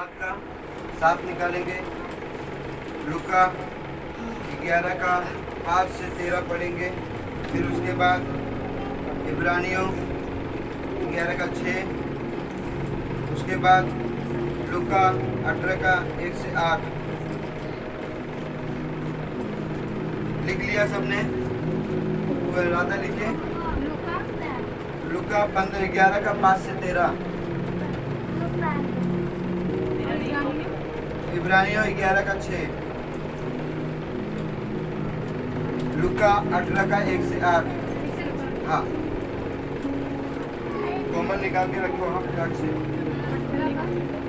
दांत का साफ निकालेंगे। लूका 11 का 5 से 13 पढ़ेंगे। फिर उसके बाद इब्रानियों 11 का 6। उसके बाद लूका 18 का 1 से 8। लिख लिया सबने? राधा लिखे। लूका 11 का 5 से 13। इब्रानियों 11 का 6। लूका 18 का 1 से 8। हाँ, कॉमन निकाल के रखो। हाँ, फटाक से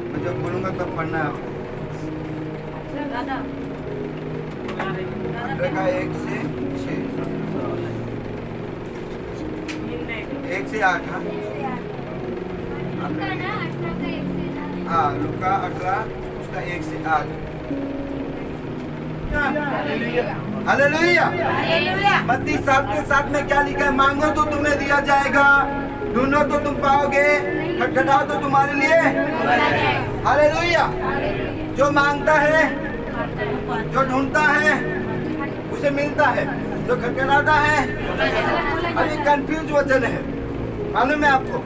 मैं जब बोलूँगा तब पढ़ना है। 18 का 1 से 6, 1 से 8। हाँ, लूका 18 उसका 1 से 8। हालेलुया। मत्ती 7 के 7 में क्या लिखा है? मांगो तो तुम्हें दिया जाएगा, ढूंढो तो तुम पाओगे, खटखटाओ तो तुम्हारे लिए। हालेलुया। जो मांगता है, जो ढूंढता है, उसे मिलता है। जो खटखटाता है, अभी कंफ्यूज वचन है, मालूम है आपको?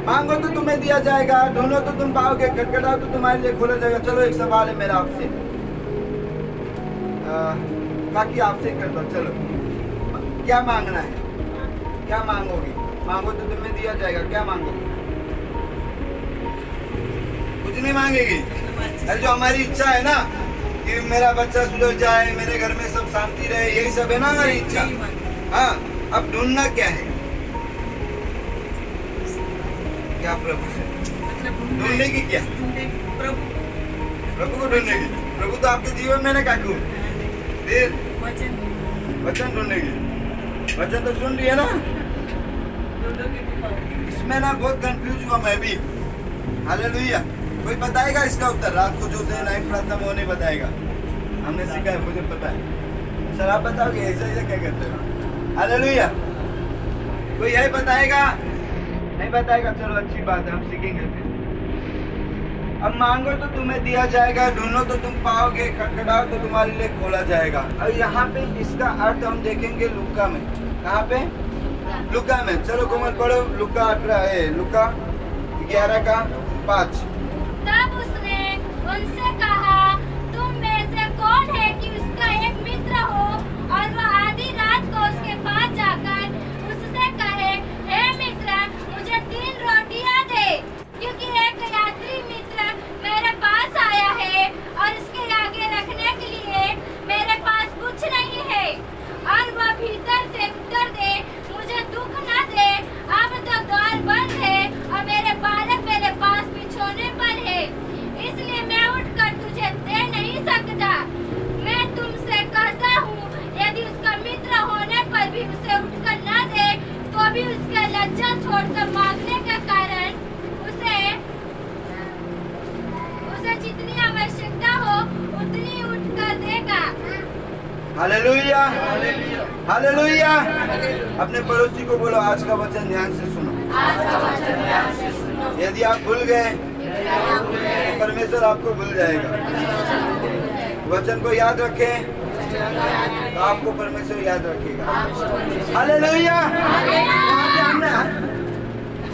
मांगो तो तुम्हें दिया जाएगा, ढूंढो तो तुम पाओगे, खटखटाओ तो तुम्हारे लिए खोला जाएगा। चलो एक सवाल है मेरा आपसे, बाकी आपसे करता हूँ। चलो, क्या मांगना है? क्या मांगोगे? मांगो तो तुम्हें दिया जाएगा। क्या मांगोगे? कुछ नहीं मांगेगी। अरे जो हमारी इच्छा है ना कि मेरा बच्चा सुधर जाए, मेरे घर में सब शांति रहे, यही सब है ना हमारी इच्छा। हाँ, अब ढूंढना क्या है? क्या प्रभु से ढूंढने की? क्या प्रभु को ढूंढने की? प्रभु तो आपके जीवन में ना काकू। फिर वचन ढूंढने की। वचन तो सुन रही है ना? इसमें ना बहुत कंफ्यूज हुआ मैं भी। हालेलुया। कोई बताएगा इसका उत्तर? रात को जो दिन नाइट प्रार्थना में वो नहीं बताएगा। हमने सीखा है, मुझे पता है। सर आप बताओगे ऐसा ऐसा क्या करते हो? हालेलुया। कोई यही बताएगा? नहीं बताएगा। चलो अच्छी बात है, हम सीखेंगे फिर। अब मांगो तो तुम्हें दिया जाएगा, ढूंढो तो तुम पाओगे, खटखटाओ तो तुम्हारे लिए खोला जाएगा। और यहाँ पे इसका अर्थ हम देखेंगे लूका में। कहाँ पे? लूका में। चलो कोमल पढ़ो। लूका 11 का 5। तब उसने उनसे कहा, तुम में से कौन है कि उसका एक मित्र हो और वह आधी रात को उसके पास जाकर उससे कहे, हे मित्र, मुझे 3 रोटियां दे, क्योंकि एक यात्री मित्र मेरे पास आया है और इसके आगे रखने के लिए मेरे पास कुछ नहीं है। और वह भीतर से उत्तर दे, मुझे दुख न दे, अब तो द्वार बंद है और मेरे बालक मेरे पास बिछोने पर है, इसलिए मैं उठकर तुझे दे नहीं सकता। मैं तुमसे कहता हूँ, यदि उसका मित्र होने पर भी उसे उठकर न दे, तो भी उसके लज्जा छोड़कर मांगने के कारण उसे जितनी आवश्यकता हो उतनी उठकर देगा। हालेलुया। हालेलुया। अपने पड़ोसी को बोलो, आज का वचन ध्यान से सुनो। यदि आप भूल गए तो परमेश्वर आपको भूल जाएगा। वचन को याद रखें तो आपको परमेश्वर याद रखेगा। हालेलुया।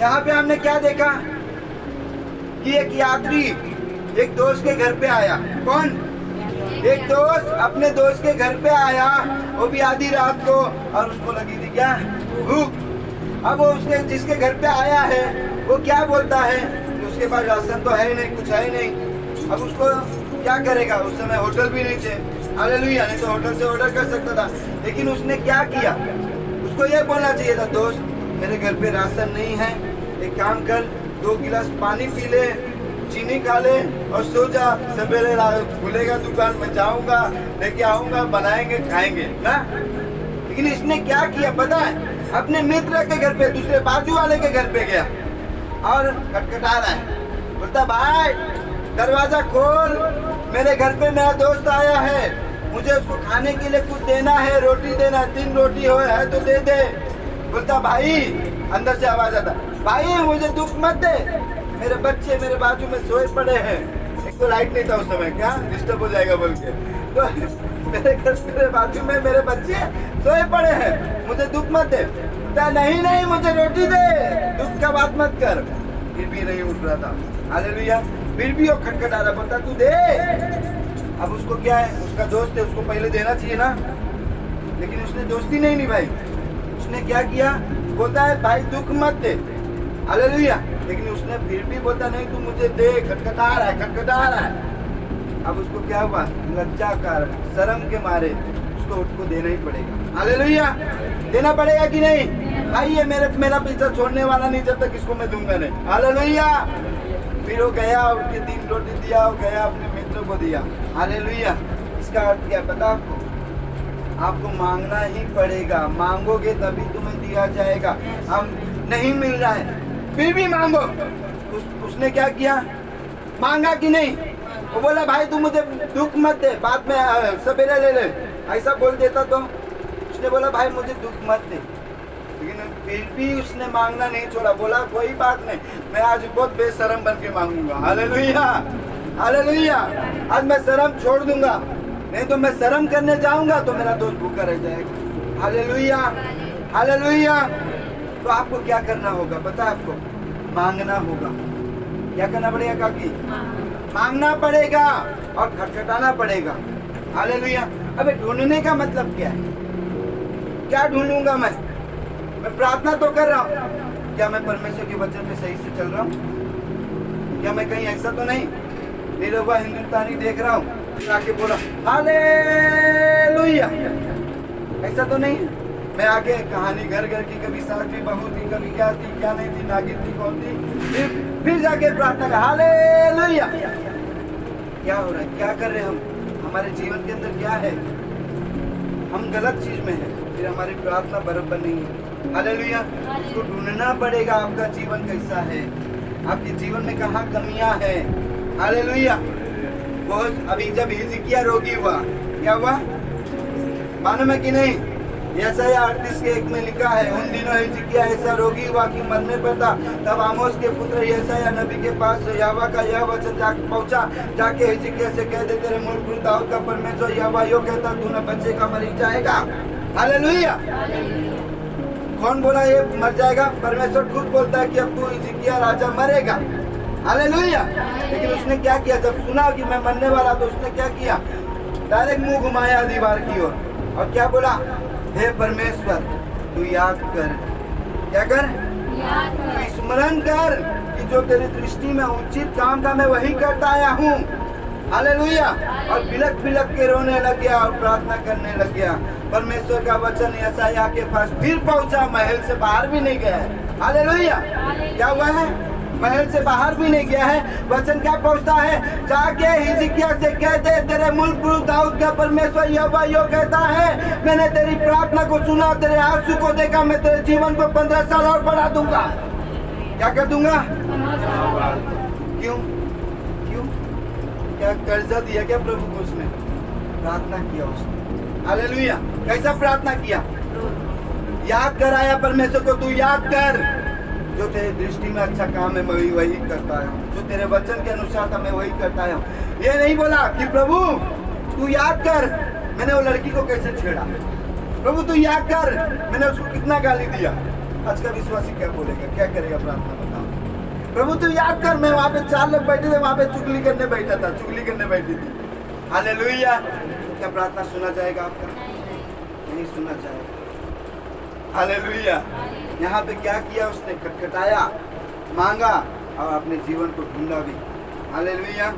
यहाँ पे हमने क्या देखा कि एक यात्री एक दोस्त के घर पे आया। कौन? एक दोस्त अपने दोस्त के घर पे आया, वो भी आधी रात को, और उसको लगी थी क्या? भूख। अब वो उसके जिसके घर पे आया है वो क्या बोलता है? उसके पास राशन तो है नहीं, कुछ है नहीं। अब उसको क्या करेगा? उस समय होटल भी नहीं थे। हालेलुया। नहीं तो होटल से ऑर्डर कर सकता था। लेकिन उसने क्या किया? उसको ये बोलना चाहिए था, दोस्त मेरे घर पे राशन नहीं है, एक काम कर, 2 गिलास पानी पी ले, चीनी खा ले और सो जा। सवेरे खुलेगा दुकान में जाऊंगा, लेके आऊंगा, बनाएंगे, खाएंगे ना। लेकिन इसने क्या किया पता है? अपने मित्र के घर पे, दूसरे बाजू वाले के घर पे गया और खटखटा रहा है। बोलता, भाई दरवाजा खोल, मेरे घर पे मेरा दोस्त आया है, मुझे उसको खाने के लिए कुछ देना है, रोटी देना, 3 रोटी हो है तो दे दे। बोलता, भाई, अंदर से आवाज आता, भाई मुझे दुख मत दे, मेरे बच्चे मेरे बाजू में सोए पड़े हैं, उसको लाइट नहीं था उस समय, क्या डिस्टर्ब हो जाएगा बोल के। तो मेरे घर मेरे बाजू में मेरे बच्चे सोए पड़े हैं, मुझे दुख मत दे। कहता नहीं नहीं मुझे रोटी दे, दुख का बात मत कर। फिर भी नहीं उठ रहा था, हालेलुया। फिर भी वो खटखटा रहा, बोलता तू दे। अब उसको क्या है, उसका दोस्त है, उसको पहले देना चाहिए ना, लेकिन उसने दोस्ती नहीं निभाई। उसने क्या किया, बोलता है भाई दुख मत दे, हालेलुया। लेकिन उसने फिर भी बोलता नहीं तू मुझे दे, खटखटा रहा है, खटखटा रहा है। अब उसको क्या हुआ, लज्जा का शर्म के मारे उसको देना ही पड़ेगा, हालेलुया। देना पड़ेगा कि नहीं भाई, ये मेरा पीछा छोड़ने वाला नहीं जब तक इसको मैं दूंगा नहीं, हालेलुया। फिर वो गया, उसके 3 रोटी दिया, वो गया अपने मित्र को दिया, हालेलुया। इसका अर्थ क्या पता आपको, आपको मांगना ही पड़ेगा, मांगोगे तभी तुम्हें दिया जाएगा। हम नहीं मिल रहा है फिर भी मांगो। उसने क्या किया, मांगा कि नहीं, वो बोला भाई तू मुझे दुख मत दे, बाद में सवेरे ले ले, ऐसा बोल देता तो। उसने बोला भाई मुझे दुख मत दे, लेकिन फिर भी उसने मांगना नहीं छोड़ा। बोला कोई बात नहीं, मैं आज बहुत बेशरम बन के मांगूंगा, हालेलुया हालेलुया। आज मैं शर्म छोड़ दूंगा, नहीं तो मैं शर्म करने जाऊंगा तो मेरा दोस्त भूखा रह जाएगा, हालेलुया हालेलुया। तो आपको क्या करना होगा पता है आपको, मांगना होगा। क्या करना पड़ेगा काकी, मांगना पड़ेगा और खटखटाना पड़ेगा, हालेलुया। अबे ढूंढने का मतलब क्या है, क्या ढूंढूंगा मैं प्रार्थना तो कर रहा हूँ, क्या मैं परमेश्वर के वचन पे सही से चल रहा हूँ, क्या मैं कहीं ऐसा तो नहीं निरहुआ हिंदुस्तानी देख रहा हूँ आके बोला हालेलुया, ऐसा तो नहीं। मैं आगे कहानी घर घर की, कभी सास भी बहू थी, कभी क्या थी क्या नहीं थी, नागिन थी कौन थी, फिर जाके प्रार्थना कर हालेलुया। क्या हो रहा है, क्या कर रहे हम, हमारे जीवन के अंदर क्या है, हम गलत चीज में है, फिर हमारी प्रार्थना बराबर नहीं है, हालेलुया। उसको ढूंढना पड़ेगा, आपका जीवन कैसा है, आपके जीवन में कहाँ कमियां है, हालेलुया। वो अभी जब हिजकिय्याह रोगी हुआ, क्या हुआ मालूम है कि नहीं, यशायाह 38:1 में लिखा है, उन दिनों हिजकिय्याह ऐसा रोगी हुआ कि मरने पर था। तब आमोस के पुत्र यशायाह नबी के पास यहोवा का यह वचन पहुंचा, जाके हिजकिय्याह से कह दे तेरे मूल पुरुष दाऊद का परमेश्वर यहोवा यो कहता तू न बचेगा मर जाएगा, हालेलुया। कौन बोला ये मर जाएगा, परमेश्वर खुद बोलता है कि अब तू हिजकिय्याह राजा मरेगा, हालेलुया। लेकिन उसने क्या किया, जब सुना कि मैं मरने वाला तो उसने क्या किया, डायरेक्ट मुंह घुमाया दीवार की ओर और क्या बोला, हे परमेश्वर तू याद कर, क्या कर, तू स्मरण कर कि जो तेरी दृष्टि में उचित काम था मैं वही करता आया हूँ, हालेलुया। और बिलक बिलक के रोने लग गया और प्रार्थना करने लग गया। परमेश्वर का वचन यशायाह के पास फिर पहुंचा, महल से बाहर भी नहीं गया है, हालेलुया। क्या हुआ है, महल से बाहर भी नहीं गया है, वचन क्या पहुंचता है, जाके हिजकिय्याह से कह दे तेरे मूल पुरुष दाऊद का परमेश्वर यहोवा यो कहता है मैंने तेरी प्रार्थना को सुना, तेरे आंसू को देखा, मैं तेरे जीवन को 15 साल और बढ़ा दूंगा। क्या कर दूंगा, क्यों क्यों, क्या कर्जा दिया क्या प्रभु को उसने, प्रार्थना किया उसने, हालेलुया। कैसा प्रार्थना किया, याद कराया परमेश्वर को, तू याद कर जो तेरे दृष्टि में अच्छा काम है मैं वही करता हूँ, जो तेरे वचन के अनुसार था मैं वही करता हूँ। ये नहीं बोला कि प्रभु तू याद कर मैंने वो लड़की को कैसे छेड़ा, प्रभु तू याद कर मैंने उसको कितना गाली दिया। आज का विश्वासी क्या बोलेगा, क्या करेगा प्रार्थना, बताओ। प्रभु तू याद कर मैं वहाँ पे 4 लोग बैठे थे, वहाँ पे चुगली करने बैठा था, चुगली करने बैठी थी, हालेलुया। क्या प्रार्थना सुना जाएगा आपका, नहीं सुना जाएगा, हालेलुया। यहाँ पे क्या किया उसने, खटखटाया, मांगा और अपने जीवन को ढूंढा भी, हालेलुया।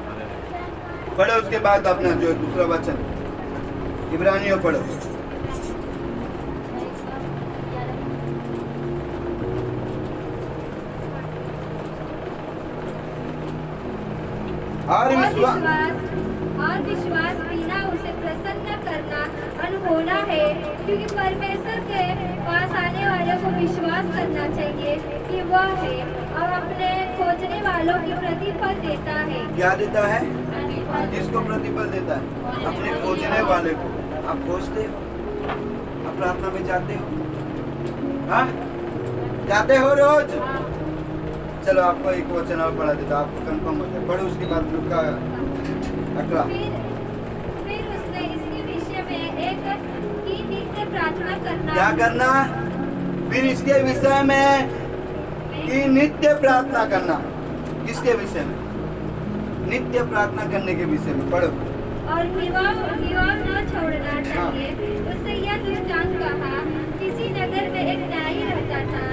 पढ़ो उसके बाद अपना जो दूसरा वचन इब्रानियों पढ़ो, और विश्वास बिना उसे प्रसन्न करना अनहोना है, क्योंकि परमेश्वर के पास आने वाले को विश्वास करना चाहिए कि वह है और अपने खोजने वालों की प्रतिफल देता है। क्या देता है, जिसको प्रतिफल देता है, अपने खोजने वाले को। आप खोजते हो, आप प्रार्थना में जाते हो, हाँ जाते हो रोज। चलो आपको एक वचन और पढ़ा देता, आपको कंफर्म हो जाए, पढ़ो उसके बाद लूका 18 फिर उसने इसके विषय में एक की नित्य प्रार्थना करना क्या करना? फिर इसके विषय में कि नित्य प्रार्थना करना। किसके विषय में? नित्य प्रार्थना करने के विषय में। पढ़ो। और विवाह न छोड़ना चाहिए। उससे यह दृष्टांत कहा, किसी नगर में एक न्यायी रहता था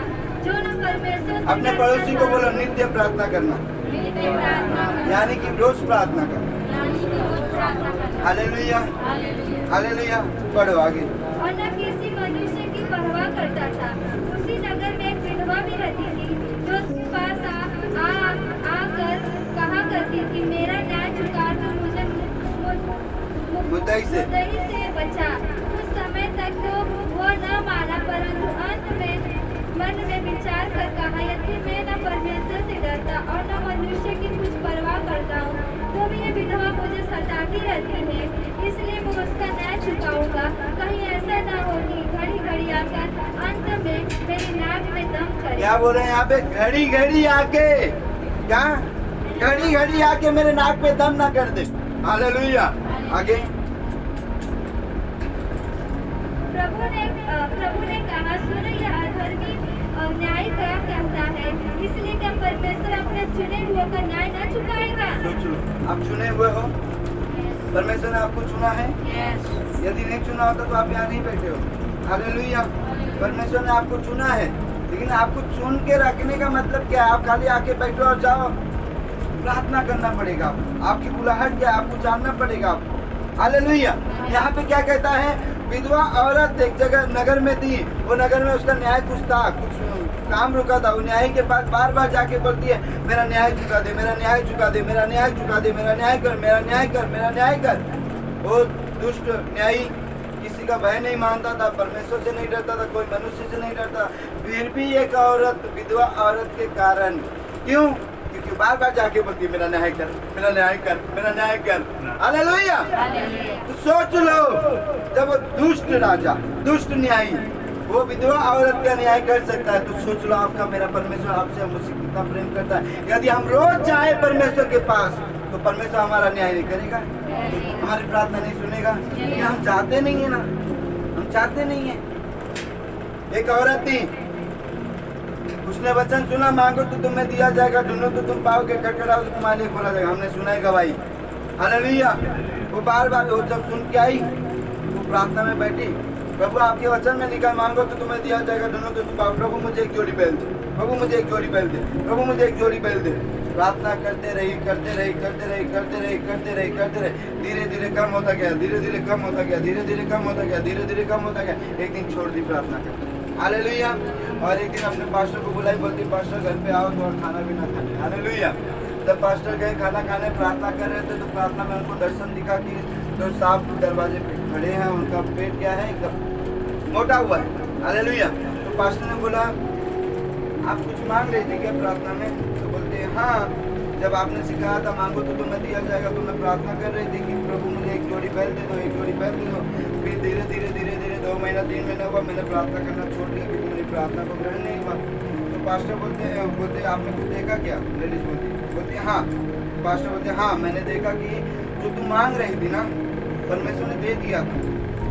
जो न परमेश्वर से अपने डरता पड़ोसी को था, बोलो नित्य प्रार्थना करना, नित्य प्रार्थना करना, यानी कि रोज प्रार्थना करना। यानी कि रोज प्रार्थना करना। Hallelujah, hallelujah. हालेलुया। पढ़ो आगे। और न किसी मनुष्य की परवाह करता था। उसी नगर में एक विधवा भी रहती थी जो उसके पास आकर कहा करती थी, मेरा न्याय चुका तो मुझे मुद्दई से बचा। कुछ समय तक तो वो न माना, परंतु अंत में मन में विचार कर कहा, यदि मैं न परमेश्वर से डरता और न मनुष्य की कुछ परवाह करता हूँ तो भी ये विधवा मुझे सताती रहती है, इसलिए मैं उसका न्याय चुकाऊंगा। कहीं ऐसा न हो कि घड़ी घड़ी आकर अंत में मेरी नाक में दम करे। क्या बोल रहे हैं यहाँ पे? घड़ी घड़ी आके, क्या घड़ी घड़ी आके मेरे नाक पे दम ना कर दे। हालेलुया। आगे। प्रभु ने कहा, सुनो यह अधर्मी न्याय क्या कहता है, इसलिए क्या परमेश्वर अपने चुने हुए का न्याय न चुकाएगा? सोच लो, आप चुने हुए हो, परमेश्वर ने आपको चुना है। यदि नहीं चुना होता तो आप यहाँ नहीं बैठे हो। हालेलुया। परमेश्वर ने आपको चुना है, लेकिन आपको चुन के रखने का मतलब क्या है? आप खाली आके बैठो और जाओ? प्रार्थना करना पड़ेगा। आपकी बुलाहट क्या है? आपको जानना पड़ेगा आपको। हालेलुया। यहाँ पे क्या कहता है? विधवा औरत एक जगह नगर में थी, वो नगर में उसका न्याय कुछ था, कुछ काम रुका था। वो न्यायी के पास बार बार जाके बोलती है, मेरा न्याय चुका दे, मेरा न्याय चुका दे, मेरा न्याय चुका दे, मेरा न्याय कर, मेरा न्याय कर, मेरा न्याय कर। वो दुष्ट न्यायी किसी का भय नहीं मानता था, परमेश्वर से नहीं डरता था, कोई मनुष्य से नहीं डरता। फिर भी एक औरत, विधवा औरत के कारण, क्यों? क्योंकि बार बार जाके बोलती, मेरा न्याय कर, मेरा न्याय कर, मेरा न्याय कर। हालेलुया। तो सोच लो, जब वो दुष्ट राजा, दुष्ट न्यायी वो विधवा औरत का न्याय कर सकता है, तो सोच लो आपका मेरा परमेश्वर आपसे मुझसे कितना प्रेम करता है। यदि हम रोज जाए परमेश्वर के पास तो परमेश्वर हमारा न्याय नहीं करेगा, हमारी प्रार्थना नहीं सुनेगा, लेकिन हम चाहते नहीं है ना, हम चाहते नहीं है। एक औरत थी, उसने वचन सुना, मांगो तो तुम्हें दिया जाएगा, ढूंढो तो तुम पाओगे, खटखटाओ तो तुम्हारे लिए खोला जाएगा। हमने सुना है गवाही। हालेलुया। वो बार बार वो जब सुन के आई, वो प्रार्थना में बैठी, प्रभु आपके वचन में लिखा, मांगो तो तुम्हें दिया जाएगा, ढूंढो तो तुम पाओ। प्रभु मुझे एक जोड़ी बैल दे, प्रभु मुझे एक जोड़ी बैल दे, प्रभु मुझे एक जोड़ी बैल दे। प्रार्थना करते रही, करते रही, करते रही, करते रही, करते रही, करते रही। धीरे धीरे कम होता गया, धीरे धीरे कम होता गया, धीरे धीरे कम होता गया, धीरे धीरे कम होता गया। एक दिन छोड़ दी प्रार्थना करना। हालेलुया। और एक दिन अपने पास्टर को बुलाई, बोलती, पास्टर घर पे आओ तो और खाना भी ना खाने। हालेलुया। जब पास्टर गए खाना खाने, प्रार्थना कर रहे थे, तो प्रार्थना में उनको दर्शन दिखा कि जो सांप दरवाजे पे खड़े हैं, उनका पेट क्या है, एकदम मोटा हुआ है। हालेलुया। तो पास्टर ने बोला, आप कुछ मांग रहे थे क्या प्रार्थना में? तो बोलते हाँ, जब आपने सिखाया था मांगो तो तुम्हें दिया जाएगा, तो मैं प्रार्थना कर रही थी कि प्रभु मुझे एक जोड़ी बैल दे दो, एक जोड़ी बैल दे दो। फिर धीरे धीरे धीरे धीरे 2 महीना 3 महीना हुआ, मैंने प्रार्थना करना छोड़ दिया क्योंकि मेरी प्रार्थना को ग्रहण नहीं हुआ। तो पास्टर बोलते आपने कुछ देखा क्या? लेडीज बोलती हाँ। पास्टर बोलते हाँ, मैंने देखा कि जो तुम मांग रही थी ना, परमेश्वर ने दे दिया था,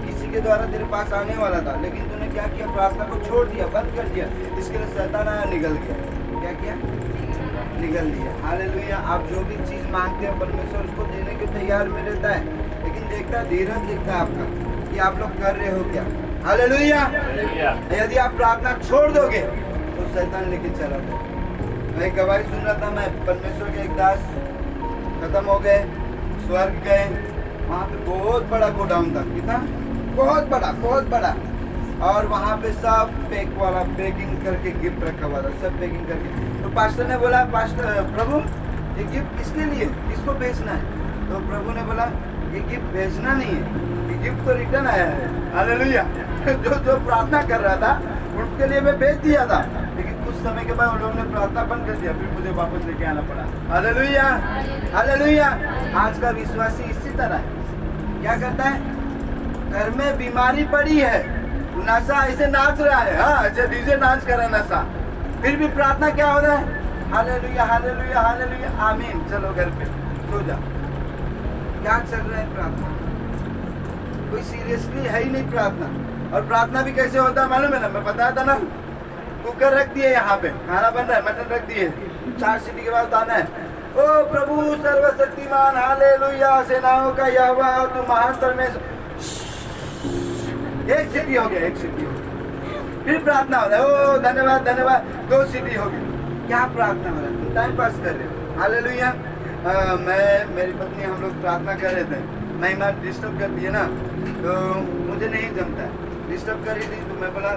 किसी के द्वारा तेरे पास आने वाला था, लेकिन तूने क्या किया? प्रार्थना को छोड़ दिया, बंद कर दिया। इसके लिए शैतान आया, निकल गया। क्या किया? निकल दिया। हालेलुया। आप जो भी चीज मांगते हो परमेश्वर उसको देने के तैयार में रहता है, लेकिन देखता है, धीरज देखता है आपका कि आप लोग कर रहे हो क्या। हालेलुया। यदि आप प्रार्थना छोड़ दोगे तो शैतान लेके चला जाए। मैं गवाही सुन रहा था, मैं परमेश्वर के एक दास खत्म हो गए, स्वर्ग गए। वहाँ पे बहुत बड़ा गोडाउन था, कितना बहुत बड़ा। और वहाँ पे सब पैक वाला पैकिंग करके गिफ्ट रखा हुआ था, सब पैकिंग करके। तो पास्टर ने बोला, पास्टर प्रभु ये गिफ्ट किसके लिए, किसको बेचना है? तो प्रभु ने बोला, ये गिफ्ट बेचना नहीं है, ये गिफ्ट तो रिटर्न आया है। हालेलुया। जो प्रार्थना कर रहा था उनके लिए मैं बेच दिया था, लेकिन कुछ समय के बाद उन लोगों ने प्रार्थना बंद कर दिया, फिर मुझे वापस लेके आना पड़ा। हालेलुया। हालेलुया। आज का विश्वासी इसी तरह है, क्या करता है? घर में बीमारी पड़ी है, नशा ऐसे नाच रहा है, हाँ ऐसे डीजे नाच कर रहा है नशा, फिर भी प्रार्थना क्या हो रहा है? हालेलुया, हालेलुया, हालेलुया, आमीन। चलो घर पे सो जा। क्या चल रहा है प्रार्थना? कोई सीरियसली है ही नहीं प्रार्थना। और प्रार्थना भी कैसे होता है मालूम है ना? मैं बताया था ना, कुकर रख दिए, यहाँ पे खाना बन रहा है, मटन रख दिए, 4 सीटी के बाद आना है, ओ प्रभु सर्वशक्तिमान हालेलुया सेनाओं का यहोवा तू महान परमेश्वर। 1 सीटी हो गया, 1 सीटी हो गया, फिर प्रार्थना हो रहा है, ओ धन्यवाद धन्यवाद, 2 सीटी हो गई। क्या प्रार्थना हो रहा है? तुम टाइम पास कर रहे हो। हालेलुया। मैं मेरी पत्नी हम लोग प्रार्थना कर रहे थे, महिमा डिस्टर्ब कर दिए ना, तो मुझे नहीं जमता है, डिस्टर्ब कर रही थी, तो मैं बोला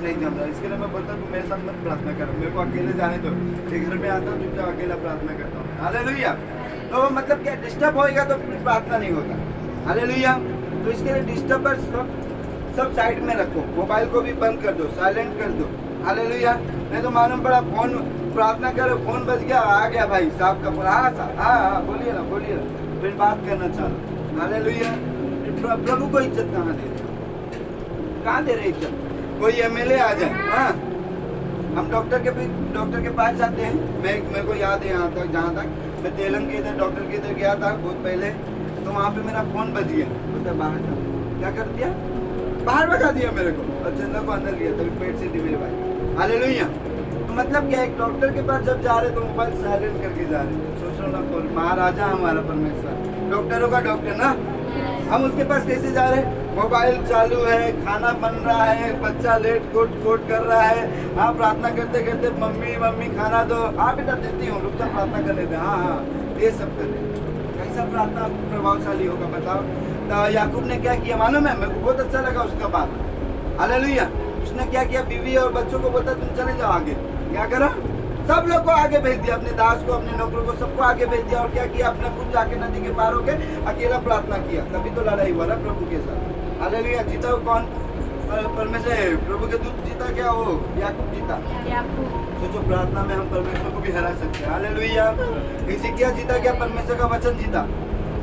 नहीं जम रहा, इसके लिए मैं बोलता हूँ मेरे साथ मत प्रार्थना करो, मेरे को अकेले जाने दो, एक घर में आता हूँ चुपचाप अकेला प्रार्थना करता हूँ। हालेलुया। तो मतलब क्या, डिस्टर्ब होएगा तो फिर प्रार्थना नहीं होगा। हालेलुया। तो इसके लिए डिस्टर्बर्स सब साइड में रखो, मोबाइल को भी बंद कर दो, साइलेंट कर दो। हालेलुया। नहीं तो मालूम पड़ा फोन प्रार्थना करो, फोन बज गया, आ गया भाई साहब का फोन, हाँ बोलिए ना बोलिए ना, फिर बात करना चालू। हालेलुया। प्रभु को इज्जत कहाँ दे रहे, कहाँ दे रहे इज्जत? कोई एमएलए आ जाए, हाँ हम डॉक्टर के पास जाते हैं। मेरे को याद है यहाँ तक, जहाँ तक मैं तेलंग के इधर डॉक्टर के इधर गया था बहुत पहले, तो वहाँ पे मेरा फोन बज गया, बोलता बाहर जा, क्या कर दिया, बाहर भगा दिया मेरे को, और चंदा को अंदर लिया, तभी पेट से मेरे भाई। हालेलुया। तो मतलब क्या, एक डॉक्टर के पास जब जा रहे तो मोबाइल साइलेंट करके जा रहे, सोचो ना, महाराजा हमारा परमेश्वर, डॉक्टरों का डॉक्टर ना, हम उसके पास कैसे जा रहे? मोबाइल चालू है, खाना बन रहा है, बच्चा लेट कोट कर रहा है, हाँ प्रार्थना करते करते मम्मी मम्मी खाना दो, हाँ बेटा देती हूँ, रुक जा प्रार्थना कर लेते, हाँ ये सब कर रहे। कैसा प्रार्थना प्रभावशाली होगा बताओ? तो याकूब ने क्या किया मालूम है? मेरे को बहुत अच्छा लगा उसका बात। हालेलुया। उसने क्या किया, बीवी और बच्चों को बोलता तुम चले जाओ आगे, क्या करो, सब लोग को आगे भेज दिया, अपने दास को, अपने नौकरों को, सबको आगे भेज दिया, और क्या किया, अपने खुद जाके नदी के पार होके अकेला प्रार्थना किया। तभी तो लड़ाई हुआ ना प्रभु के साथ। हालेलुया। जीता वो कौन? परमेश्वर, प्रभु के दूत जीता क्या? वो याकूब जीता। सोचो प्रार्थना में हम परमेश्वर को भी हरा सकते हैं। हालेलुया। हिजकिय्याह जीता क्या? परमेश्वर का वचन जीता।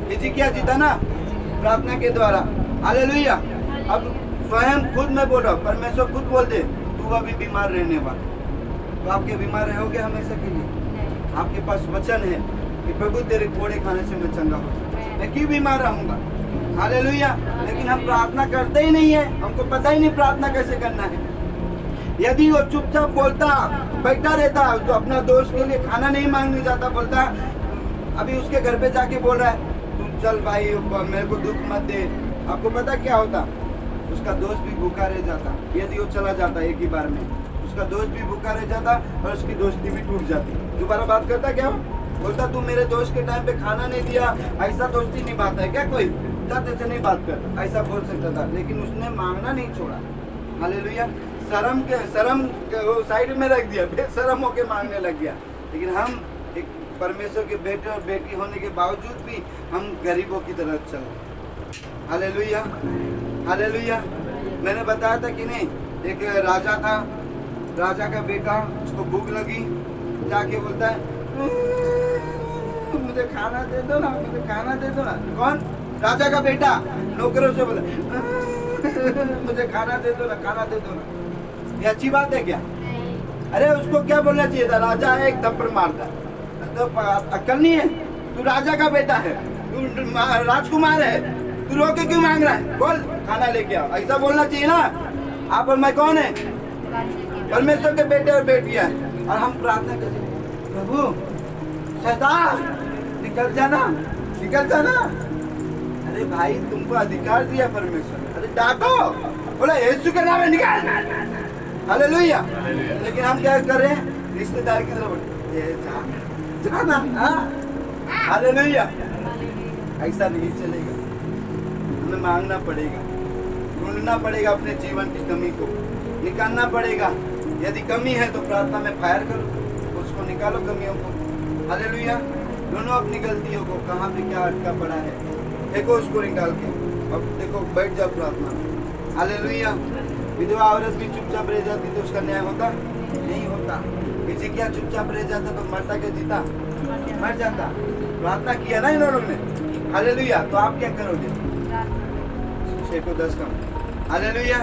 हिजकिय्याह जीता ना प्रार्थना के द्वारा। हालेलुया। अब स्वयं खुद मैं बोल रहा हूँ, परमेश्वर खुद बोल दे तू अभी बीमार रहने वाला, तो आपके बीमार रहोगे हमेशा के लिए? आपके पास वचन है कि प्रभु तेरे कोड़े खाने से मैं चंगा हो, मैं क्यों बीमार रहूंगा? हालेलुया। लेकिन हम प्रार्थना करते ही नहीं है, हमको पता ही नहीं प्रार्थना कैसे करना है। यदि वो चुपचाप बोलता बैठा रहता, तो अपना दोस्त के लिए खाना नहीं मांगने जाता, बोलता अभी उसके घर पे जाके बोल रहा है तू चल भाई मेरे को दुख मत दे, आपको पता क्या होता? उसका दोस्त भी भूखा रह जाता। यदि वो चला जाता एक ही बार में, उसका दोस्त भी भूखा रह जाता और उसकी दोस्ती भी टूट जाती। दोबारा बात करता क्या? बोलता तू मेरे दोस्त के टाइम पे खाना नहीं दिया, ऐसा दोस्ती निभाता है क्या कोई? जाते से नहीं बात कर, ऐसा बोल सकता था, लेकिन उसने मांगना नहीं छोड़ा। हालेलुया। शर्म के वो साइड में रख दिया, बेशर्म होके मांगने लग गया। लेकिन हम एक परमेश्वर के बेटे और बेटी होने के बावजूद भी हम गरीबों की तरह चल रहे। हालेलुया। हालेलुया। मैंने बताया था कि नहीं, एक राजा था, राजा का बेटा, उसको भूख लगी, जाके बोलता है मुझे खाना दे दो ना, मुझे खाना दे दो ना। कौन? राजा का बेटा नौकरों से बोला मुझे खाना दे दो ना, खाना दे दो ना। ये अच्छी बात है क्या? अरे उसको क्या बोलना चाहिए था? राजा है, एक थप्पड़ मारता, तो अक्ल नहीं है? तू राजा का बेटा है, तू राजकुमार है, तू रो के क्यों मांग रहा है? बोल खाना लेके आओ, ऐसा बोलना चाहिए ना। आप और मैं कौन है? परमेश्वर के बेटे और बेटियां हैं। और हम प्रार्थना करते प्रभु शैतान निकल जाना, निकल जाना। अरे भाई तुमको अधिकार दिया परमेश्वर, अरे डांटो, बोला यीशु के नाम में निकाल। हालेलुया। लेकिन हम क्या कर रहे हैं? रिश्तेदार की तरफ जाना। हालेलुया। ऐसा नहीं चलेगा, हमें मांगना पड़ेगा, ढूंढना पड़ेगा, अपने जीवन की कमी को निकालना पड़ेगा। यदि कमी है तो प्रार्थना में फायर करो, उसको निकालो कमियों को। हालेलुया। ढूंढो अपनी गलतियों को, कहाँ पे क्या अटका पड़ा है, देखो उसको निकाल के, अब देखो बैठ जाओ प्रार्थना में। हालेलुया। विधवा औरत भी चुपचाप रह जाती तो उसका न्याय होता? नहीं होता। किसी क्या चुपचाप रह जाता तो मरता क्या जीता? मर जाता। प्रार्थना किया ना इन लोगों ने। हालेलुया। तो आप क्या करोगे? 6 को 10 कम। हालेलुया।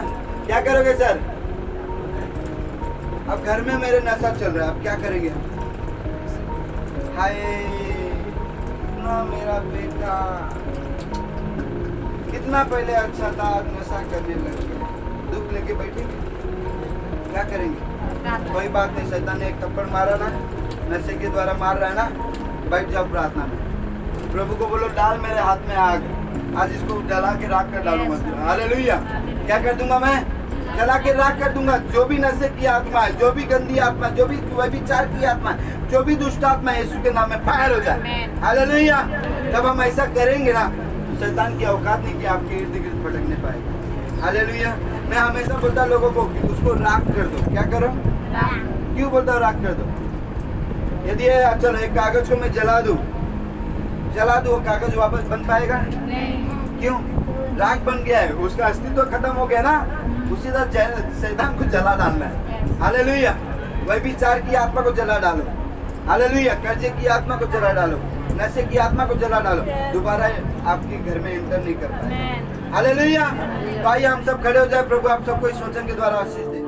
क्या करोगे सर? अब घर में मेरे नशा चल रहा है, अब क्या करेंगे हम? हाय ना मेरा बेटा कितना पहले अच्छा था, आज नशा करने लग गए, दुख लेके बैठेंगे, क्या करेंगे? कोई बात नहीं, शैतान ने एक थप्पड़ मारा ना, नशे के द्वारा मार रहा है ना, बैठ जाओ प्रार्थना में, प्रभु को बोलो डाल मेरे हाथ में आग, आज इसको जला के राख कर डालूंगा। हालेलुया। क्या कर दूंगा मैं? जला के राख कर दूंगा। जो भी नशे की आत्मा है, जो भी गंदी आत्मा, जो भी व्यभिचार की आत्मा, जो भी दुष्ट आत्मा है, यीशु के नाम में फायर हो जाए। हालेलुया। जब हम ऐसा करेंगे ना, तो शैतान की औकात नहीं कि आपके इर्द गिर्द भटकने पाएगा। हालेलुया। मैं हमेशा बोलता लोगों को कि उसको राख कर दो। क्या करो? क्यों बोलता हूँ राख कर दो? यदि चलो एक कागज को मैं जला दूं, वो कागज वापस बन पाएगा? क्यों? राख बन गया है, उसका अस्तित्व खत्म हो गया ना। उसी तरह शैतान को जला डालना है। हालेलुया। व्यभिचार की आत्मा को जला डालो। हालेलुया। कर्जे की आत्मा को जला डालो, नशे की आत्मा को जला डालो, दोबारा आपके घर में एंटर नहीं कर पाएगा। हालेलुया। तो आइए हम सब खड़े हो जाए, प्रभु आप सबको इस वचन के द्वारा आशीष दे।